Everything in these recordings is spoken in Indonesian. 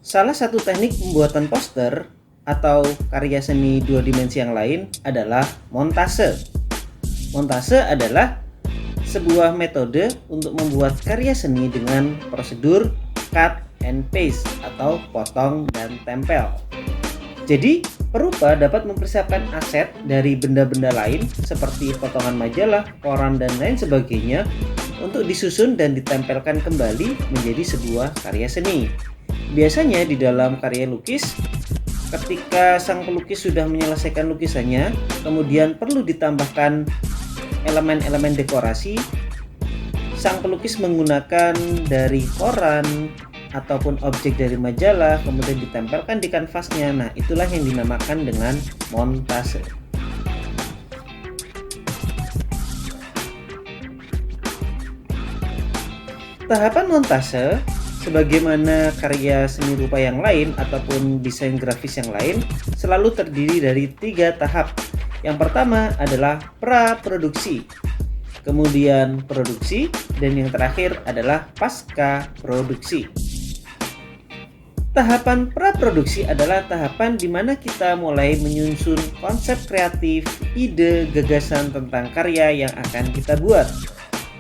Salah satu teknik pembuatan poster atau karya seni dua dimensi yang lain adalah montase. Montase adalah sebuah metode untuk membuat karya seni dengan prosedur cut and paste atau potong dan tempel. Jadi, perupa dapat mempersiapkan aset dari benda-benda lain seperti potongan majalah, koran, dan lain sebagainya untuk disusun dan ditempelkan kembali menjadi sebuah karya seni. Biasanya di dalam karya lukis, ketika sang pelukis sudah menyelesaikan lukisannya, kemudian perlu ditambahkan elemen-elemen dekorasi. Sang pelukis menggunakan dari koran ataupun objek dari majalah, kemudian ditempelkan di kanvasnya. Nah, itulah yang dinamakan dengan montase. Tahapan montase, sebagaimana karya seni rupa yang lain ataupun desain grafis yang lain, selalu terdiri dari 3 tahap. Yang pertama adalah pra-produksi, kemudian produksi, dan yang terakhir adalah pasca produksi. Tahapan pra-produksi adalah tahapan di mana kita mulai menyusun konsep kreatif, ide, gagasan tentang karya yang akan kita buat.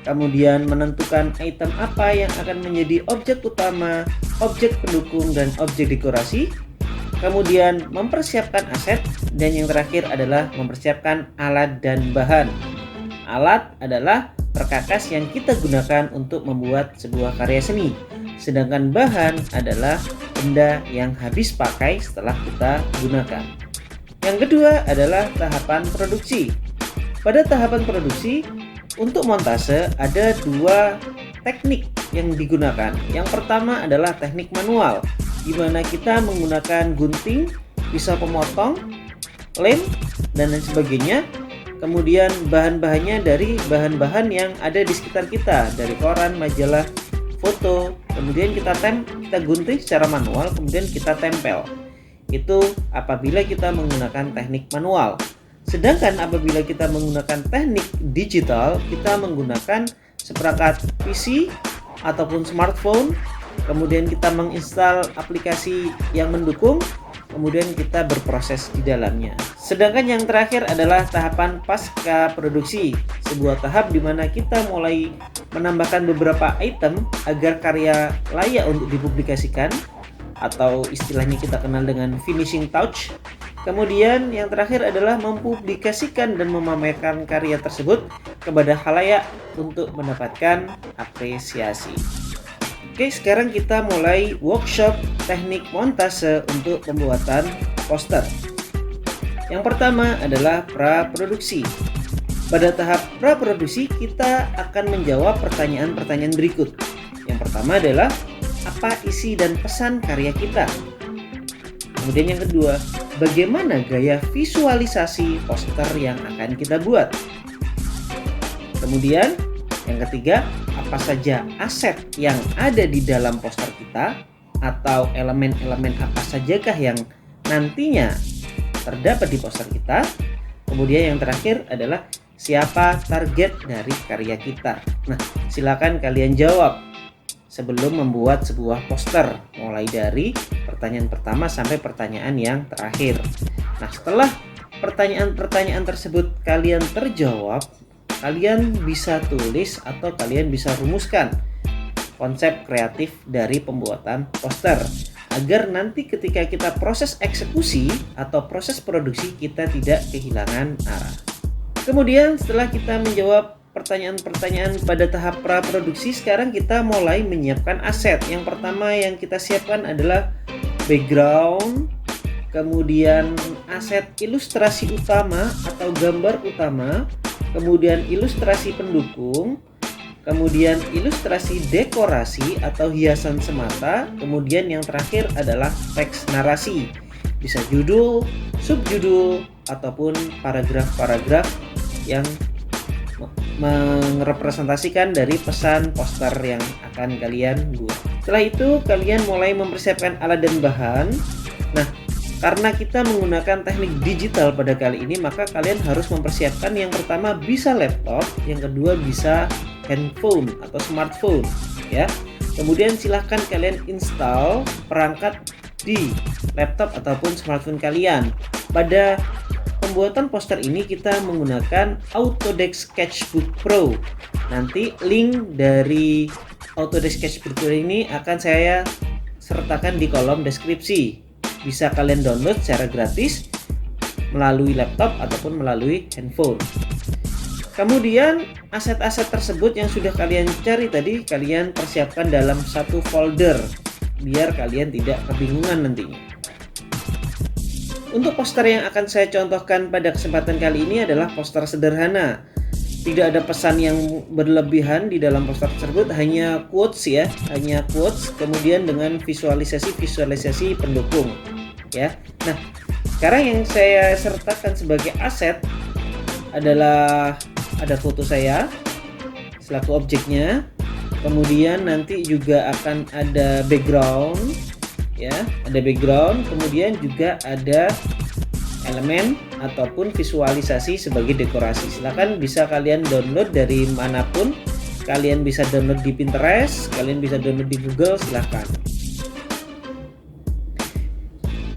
Kemudian menentukan item apa yang akan menjadi objek utama, objek pendukung, dan objek dekorasi. Kemudian mempersiapkan aset, dan yang terakhir adalah mempersiapkan alat dan bahan. Alat adalah perkakas yang kita gunakan untuk membuat sebuah karya seni. Sedangkan bahan adalah benda yang habis pakai setelah kita gunakan. Yang kedua adalah tahapan produksi. Pada tahapan produksi, untuk montase ada 2 teknik yang digunakan. Yang pertama adalah teknik manual, di mana kita menggunakan gunting, pisau pemotong, lem, dan lain sebagainya. Kemudian bahan-bahannya dari bahan-bahan yang ada di sekitar kita, dari koran, majalah, foto. Kemudian kita gunting secara manual, kemudian kita tempel. Itu apabila kita menggunakan teknik manual. Sedangkan apabila kita menggunakan teknik digital, kita menggunakan seperangkat PC ataupun smartphone, kemudian kita menginstal aplikasi yang mendukung, kemudian kita berproses di dalamnya. Sedangkan yang terakhir adalah tahapan pasca produksi, sebuah tahap di mana kita mulai menambahkan beberapa item agar karya layak untuk dipublikasikan, atau istilahnya kita kenal dengan finishing touch. Kemudian yang terakhir adalah mempublikasikan dan memamerkan karya tersebut kepada khalayak untuk mendapatkan apresiasi. Oke, sekarang kita mulai workshop teknik montase untuk pembuatan poster. Yang pertama adalah pra-produksi. Pada tahap pra-produksi, kita akan menjawab pertanyaan-pertanyaan berikut. Yang pertama adalah, apa isi dan pesan karya kita? Kemudian yang kedua, bagaimana gaya visualisasi poster yang akan kita buat? Kemudian yang ketiga, apa saja aset yang ada di dalam poster kita, atau elemen-elemen apa sajakah yang nantinya terdapat di poster kita. Kemudian yang terakhir adalah siapa target dari karya kita. Nah, silakan kalian jawab sebelum membuat sebuah poster, mulai dari pertanyaan pertama sampai pertanyaan yang terakhir. Nah, setelah pertanyaan-pertanyaan tersebut kalian terjawab, kalian bisa tulis atau kalian bisa rumuskan konsep kreatif dari pembuatan poster, agar nanti ketika kita proses eksekusi atau proses produksi kita tidak kehilangan arah. Kemudian setelah kita menjawab pertanyaan-pertanyaan pada tahap pra-produksi, sekarang kita mulai menyiapkan aset. Yang pertama yang kita siapkan adalah background, kemudian aset ilustrasi utama atau gambar utama, kemudian ilustrasi pendukung, kemudian ilustrasi dekorasi atau hiasan semata, kemudian yang terakhir adalah teks narasi, bisa judul, subjudul, ataupun paragraf-paragraf yang merepresentasikan dari pesan poster yang akan kalian buat. Setelah itu kalian mulai mempersiapkan alat dan bahan. Nah, karena kita menggunakan teknik digital pada kali ini, maka kalian harus mempersiapkan yang pertama bisa laptop, yang kedua bisa handphone atau smartphone, ya. Kemudian silahkan kalian install perangkat di laptop ataupun smartphone kalian. Pada pembuatan poster ini kita menggunakan Autodesk Sketchbook Pro. Nanti link dari Autodesk Sketchbook Pro ini akan saya sertakan di kolom deskripsi. Bisa kalian download secara gratis melalui laptop ataupun melalui handphone. Kemudian aset-aset tersebut yang sudah kalian cari tadi kalian persiapkan dalam satu folder biar kalian tidak kebingungan nantinya. Untuk poster yang akan saya contohkan pada kesempatan kali ini adalah poster sederhana. Tidak ada pesan yang berlebihan di dalam poster tersebut, hanya quotes ya, hanya quotes kemudian dengan visualisasi pendukung ya. Nah, sekarang yang saya sertakan sebagai aset adalah ada foto saya selaku objeknya, kemudian nanti juga akan ada background ya, ada background, kemudian juga ada elemen ataupun visualisasi sebagai dekorasi. Silakan bisa kalian download dari manapun, kalian bisa download di Pinterest, kalian bisa download di Google, silahkan.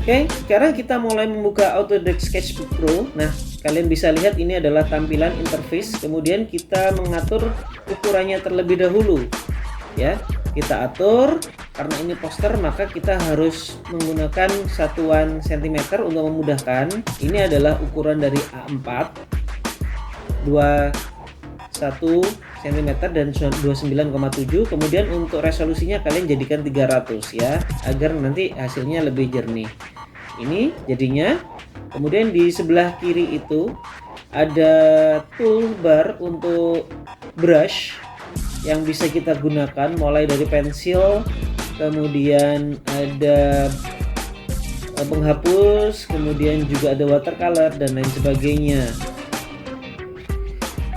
Oke, sekarang kita mulai membuka Autodesk Sketchbook Pro. Nah, kalian bisa lihat ini adalah tampilan interface. Kemudian kita mengatur ukurannya terlebih dahulu. Ya, kita atur. Karena ini poster, maka kita harus menggunakan satuan cm untuk memudahkan. Ini adalah ukuran dari A4, 21 cm dan 29,7. Kemudian untuk resolusinya kalian jadikan 300 ya, agar nanti hasilnya lebih jernih. Ini jadinya. Kemudian di sebelah kiri itu ada toolbar untuk brush yang bisa kita gunakan mulai dari pensil, kemudian ada penghapus, kemudian juga ada watercolor dan lain sebagainya.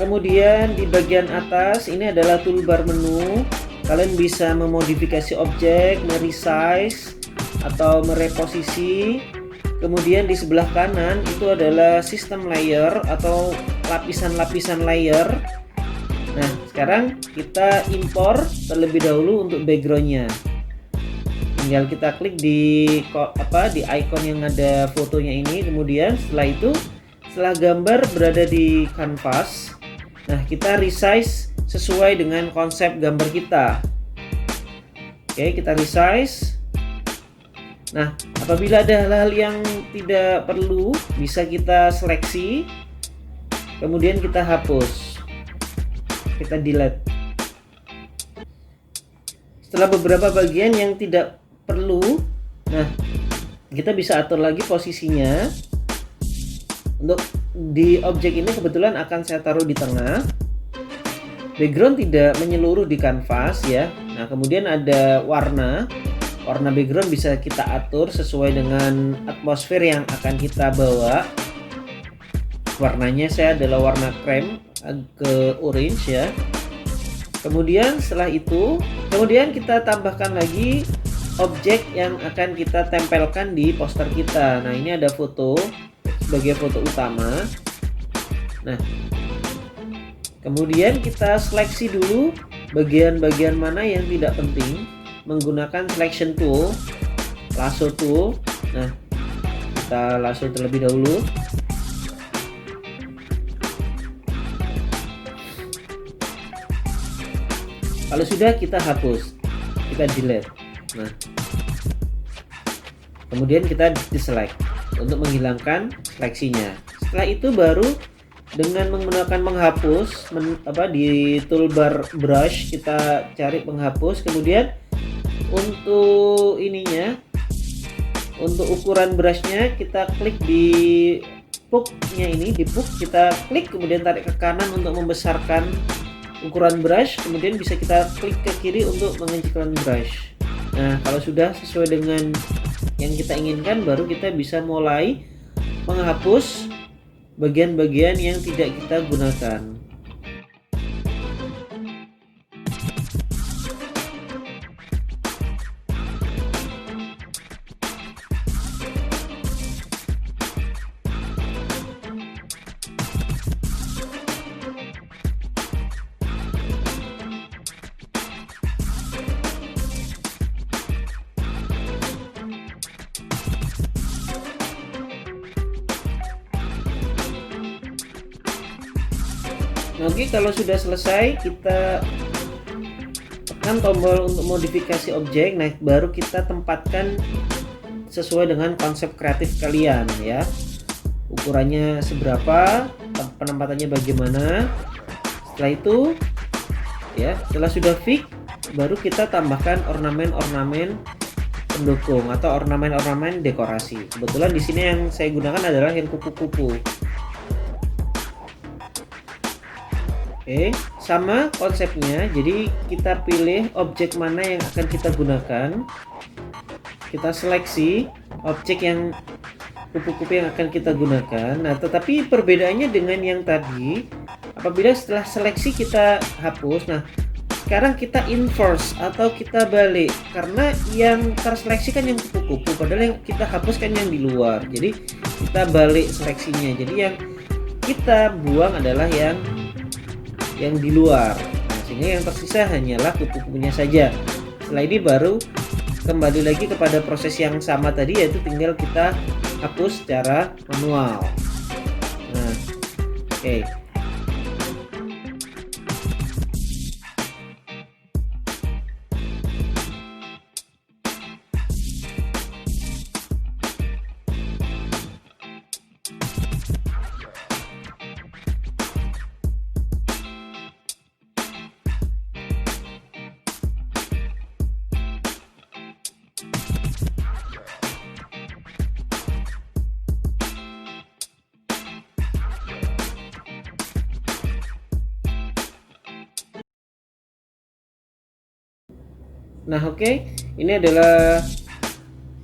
Kemudian di bagian atas ini adalah toolbar menu. Kalian bisa memodifikasi objek, meresize atau mereposisi. Kemudian di sebelah kanan itu adalah sistem layer atau lapisan-lapisan layer. Nah, sekarang kita impor terlebih dahulu untuk backgroundnya. Tinggal kita klik di icon yang ada fotonya ini. Kemudian setelah itu, setelah gambar berada di kanvas, nah kita resize sesuai dengan konsep gambar kita. Oke, kita resize. Nah, apabila ada hal-hal yang tidak perlu, bisa kita seleksi, kemudian kita hapus, kita delete. Setelah beberapa bagian yang tidak perlu, nah kita bisa atur lagi posisinya. Untuk di objek ini kebetulan akan saya taruh di tengah. Background tidak menyeluruh di kanvas ya. Nah, kemudian ada warna background bisa kita atur sesuai dengan atmosfer yang akan kita bawa. Warnanya saya adalah warna krem ke orange ya. Kemudian setelah itu, kemudian kita tambahkan lagi objek yang akan kita tempelkan di poster kita. Nah, ini ada foto sebagai foto utama. Nah, kemudian kita seleksi dulu bagian-bagian mana yang tidak penting menggunakan selection tool, lasso tool. Nah, kita lasso terlebih dahulu. Kalau sudah, kita hapus, kita delete. Nah, kemudian kita deselect untuk menghilangkan seleksinya. Setelah itu baru dengan menggunakan menghapus di toolbar brush kita cari penghapus. Kemudian untuk ininya, untuk ukuran brushnya kita klik di pucknya ini, di puck kita klik kemudian tarik ke kanan untuk membesarkan ukuran brush, kemudian bisa kita klik ke kiri untuk mengecilkan brush. Nah, kalau sudah sesuai dengan yang kita inginkan, baru kita bisa mulai menghapus bagian-bagian yang tidak kita gunakan. Nah, oke, kalau sudah selesai kita tekan tombol untuk modifikasi objek. Nah, baru kita tempatkan sesuai dengan konsep kreatif kalian ya. Ukurannya seberapa, penempatannya bagaimana. Setelah itu ya, setelah sudah fix, baru kita tambahkan ornamen-ornamen pendukung atau ornamen-ornamen dekorasi. Kebetulan di sini yang saya gunakan adalah yang kupu-kupu. Oke, sama konsepnya. Jadi kita pilih objek mana yang akan kita gunakan. Kita seleksi objek yang kupu-kupu yang akan kita gunakan. Nah, tetapi perbedaannya dengan yang tadi, apabila setelah seleksi kita hapus, nah sekarang kita inverse atau kita balik, karena yang terseleksi kan yang kupu-kupu, padahal yang kita hapus kan yang di luar. Jadi kita balik seleksinya. Jadi yang kita buang adalah yang di luar. Nah, sehingga yang tersisa hanyalah kupu-kupunya saja. Setelah ini baru kembali lagi kepada proses yang sama tadi, yaitu tinggal kita hapus secara manual. Nah, oke. Nah, oke, ini adalah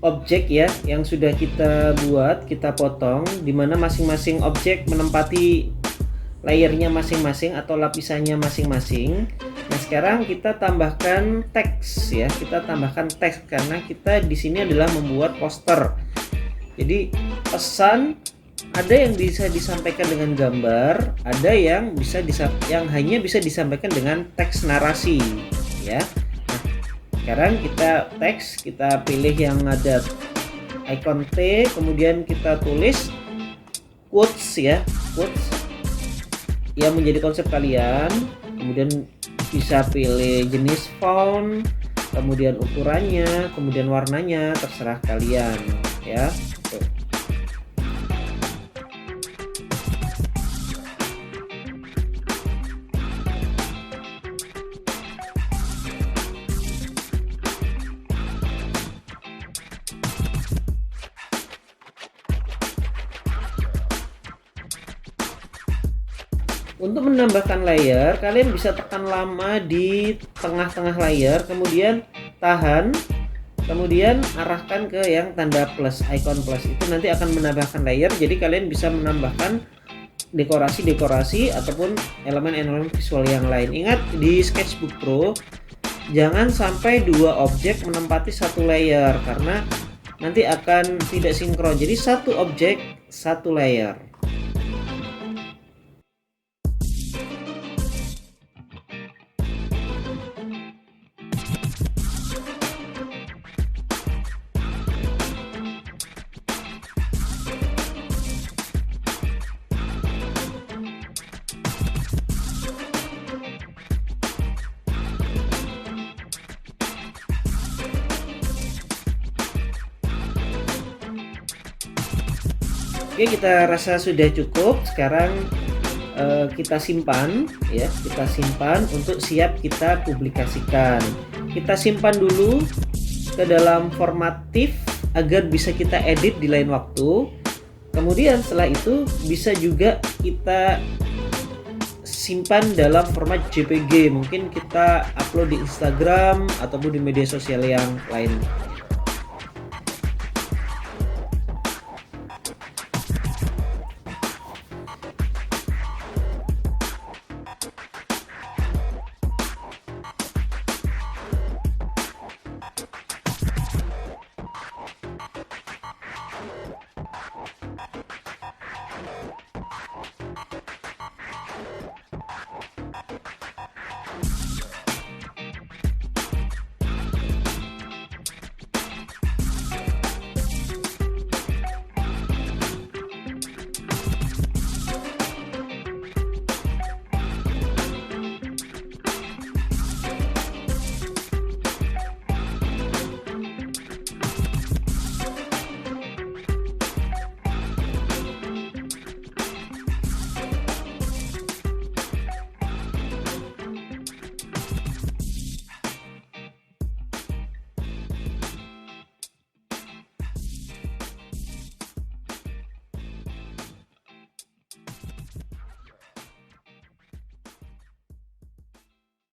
objek ya yang sudah kita buat, kita potong, dimana masing-masing objek menempati layernya masing-masing atau lapisannya masing-masing. Nah, sekarang kita tambahkan teks ya, kita tambahkan teks karena kita di sini adalah membuat poster. Jadi pesan ada yang bisa disampaikan dengan gambar, ada yang hanya bisa disampaikan dengan teks narasi ya. Sekarang kita teks, kita pilih yang ada icon T, kemudian kita tulis quotes ya, quotes yang menjadi konsep kalian. Kemudian bisa pilih jenis font, kemudian ukurannya, kemudian warnanya, terserah kalian ya. Tuh. Untuk menambahkan layer, kalian bisa tekan lama di tengah-tengah layar, kemudian tahan, kemudian arahkan ke yang tanda plus, icon plus. Itu nanti akan menambahkan layer, jadi kalian bisa menambahkan dekorasi-dekorasi ataupun elemen-elemen visual yang lain. Ingat, di Sketchbook Pro jangan sampai dua objek menempati satu layer, karena nanti akan tidak sinkron. Jadi satu objek, satu layer. Oke, kita rasa sudah cukup. Sekarang kita simpan ya, kita simpan untuk siap kita publikasikan. Kita simpan dulu ke dalam format TIFF agar bisa kita edit di lain waktu. Kemudian setelah itu bisa juga kita simpan dalam format JPG. Mungkin kita upload di Instagram ataupun di media sosial yang lain.